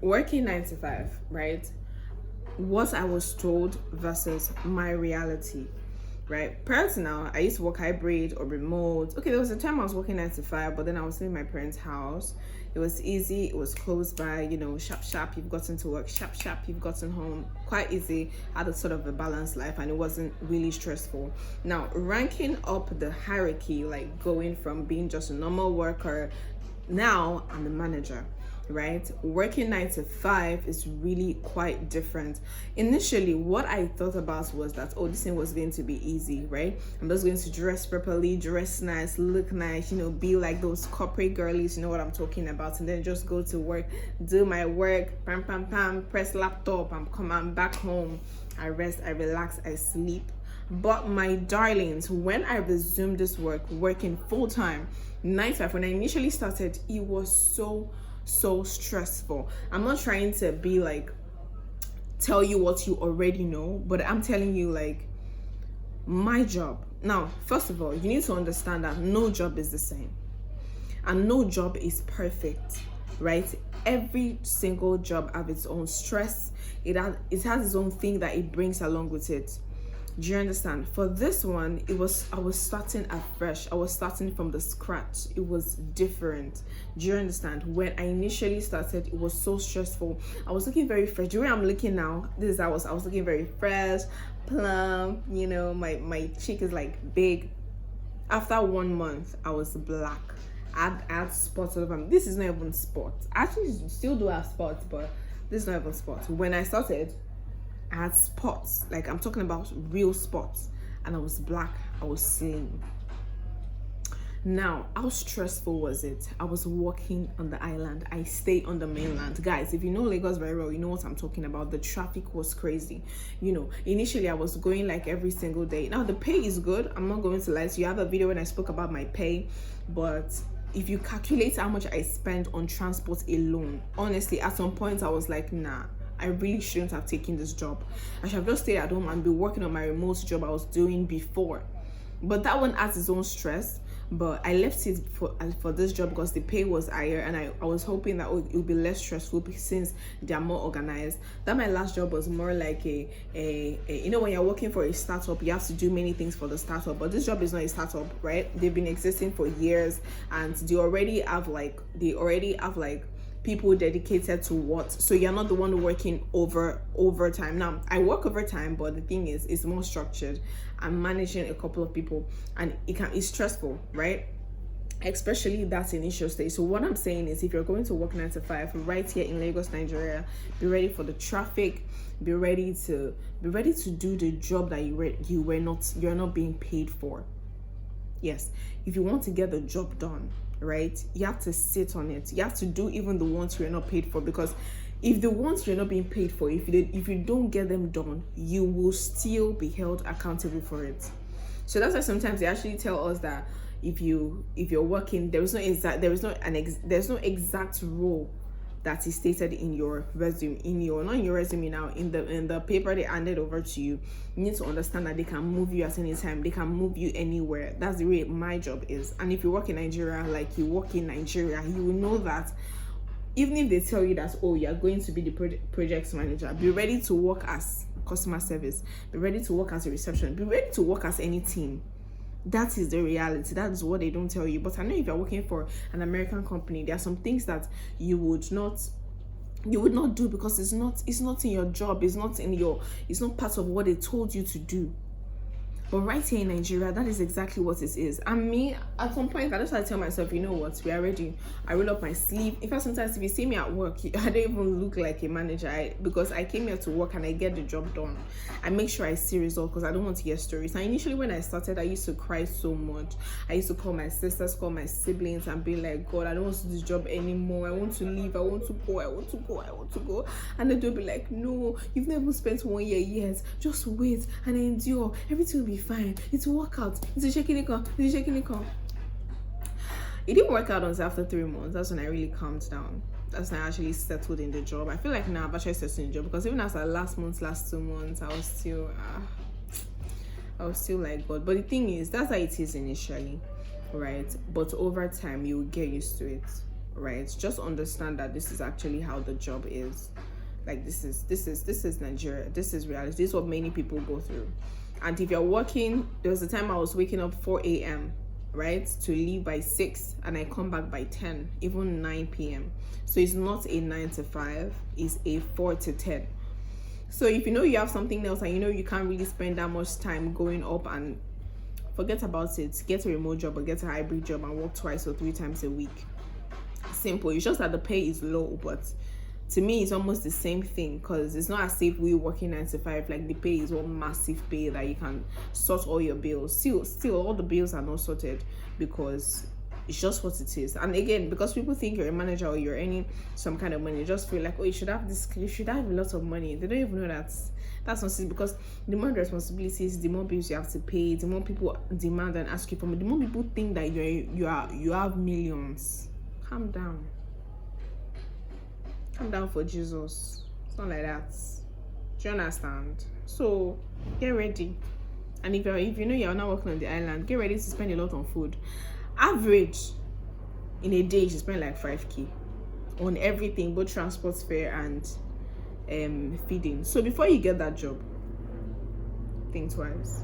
Working 9 to 5, right? What I was told versus my reality, right? Prior to now, I used to work hybrid or remote. Okay, there was a time I was working 9 to 5, but then I was in my parents' house. It was easy, it was close by, sharp, sharp, you've gotten to work, sharp, sharp, you've gotten home. Quite easy, had a sort of a balanced life, and it wasn't really stressful. Now, ranking up the hierarchy, like going from being just a normal worker, now I'm a manager, right? Working 9 to 5 is really quite different. Initially, what I thought about was that, oh, this thing was going to be easy, right? I'm just going to dress properly, dress nice, look nice, be like those corporate girlies, you know what I'm talking about, and then just go to work, do my work, pam, pam, pam, press laptop, I'm back home, I rest, I relax, I sleep. But my darlings, when I resumed this working full time, 9 to 5, when I initially started, it was so stressful. I'm not trying to be like tell you what you already know, but I'm telling you, like, my job. Now, first of all, you need to understand that no job is the same, and no job is perfect, right? Every single job has its own stress. It has its own thing that it brings along with it. Do you understand? For this one, I was starting afresh. I was starting from the scratch. It was different. Do you understand? When I initially started, it was so stressful. I was looking very fresh. The way I'm looking now, I was looking very fresh, plump, my cheek is like big. After 1 month, I was black. I had spots all over me. This is not even spots. I actually still do have spots, but this is not even spots. When I started, I had spots, like I'm talking about real spots, and I was black, I was slim. Now, how stressful was it? I was walking on the island. I stay on the mainland. Guys, if you know Lagos very well, you know what I'm talking about. The traffic was crazy. Initially I was going like every single day. Now, the pay is good. I'm not going to lie to you. I have a video when I spoke about my pay, but if you calculate how much I spend on transport alone, honestly, at some point I was like, nah, I really shouldn't have taken this job. I should have just stayed at home and be working on my remote job I was doing before. But that one has its own stress. But I left it for this job because the pay was higher, and I was hoping that it would be less stressful since they are more organized. That my last job was more like a when you're working for a startup, you have to do many things for the startup. But this job is not a startup, right? They've been existing for years, and they already have like people dedicated to what, so you're not the one working overtime. Now, I work overtime, but the thing is, it's more structured. I'm managing a couple of people, and it's stressful, right? Especially that initial stage. So what I'm saying is, if you're going to work 9 to 5 right here in Lagos, Nigeria, be ready for the traffic. Be ready to do the job that you're not being paid for. Yes, if you want to get the job done, right, you have to sit on it. You have to do even the ones you're not paid for, because if the ones you're not being paid for, if you don't get them done, you will still be held accountable for it. So that's why sometimes they actually tell us that if you're working, there's no exact role that is stated in your resume, not in your resume now, in the paper they handed over to you. You need to understand that they can move you at any time, they can move you anywhere. That's the way my job is. And if you work in Nigeria, like you work in Nigeria, you will know that even if they tell you that, oh, you're going to be the project manager, be ready to work as customer service, be ready to work as a reception, be ready to work as any team. That is the reality. That is what they don't tell you. But I know if you're working for an American company, there are some things that you would not do, because it's not in your job, it's not part of what they told you to do. But right here in Nigeria, that is exactly what it is. And me, at some point, I just had to tell myself, you know what, we are ready. I roll up my sleeve. In fact, sometimes if you see me at work, I don't even look like a manager, because I came here to work and I get the job done. I make sure I see results, because I don't want to hear stories. And initially when I started, I used to cry so much. I used to call my sisters, call my siblings, and be like, God, I don't want to do this job anymore. I want to leave. I want to go. And then they'll be like, no, you've never spent 1 year yet. Just wait and endure. Everything will be fine. It will work out. It's a shaking it. It didn't work out until after 3 months. That's when I really calmed down. That's when I actually settled in the job. I feel like now I've actually settled in the job, because even after last 2 months, I was still like, God. But the thing is, that's how it is initially, right? But over time, you will get used to it. right? Just understand that this is actually how the job is. Like, this is Nigeria. This is reality. This is what many people go through. And if you're working, there was a time I was waking up 4 a.m., right, to leave by 6, and I come back by 10, even 9 p.m. So it's not a 9 to 5, it's a 4 to 10. So if you know you have something else and you know you can't really spend that much time going up, and forget about it, get a remote job or get a hybrid job and work 2 or 3 times a week. Simple. It's just that the pay is low, but to me it's almost the same thing, because it's not as if we're working 9 to 5, like the pay is one massive pay that you can sort all your bills. Still all the bills are not sorted, because it's just what it is. And again, because people think you're a manager or you're earning some kind of money, you just feel like, oh, you should have a lot of money. They don't even know that's not it, because the more responsibilities, the more bills you have to pay, the more people demand and ask you for money, the more people think that you have millions. Calm down for Jesus. It's not like that. Do you understand? So get ready. And if you know you're not working on the island, get ready to spend a lot on food. Average in a day, you should spend like 5k on everything, both transport fare and feeding. So before you get that job, think twice.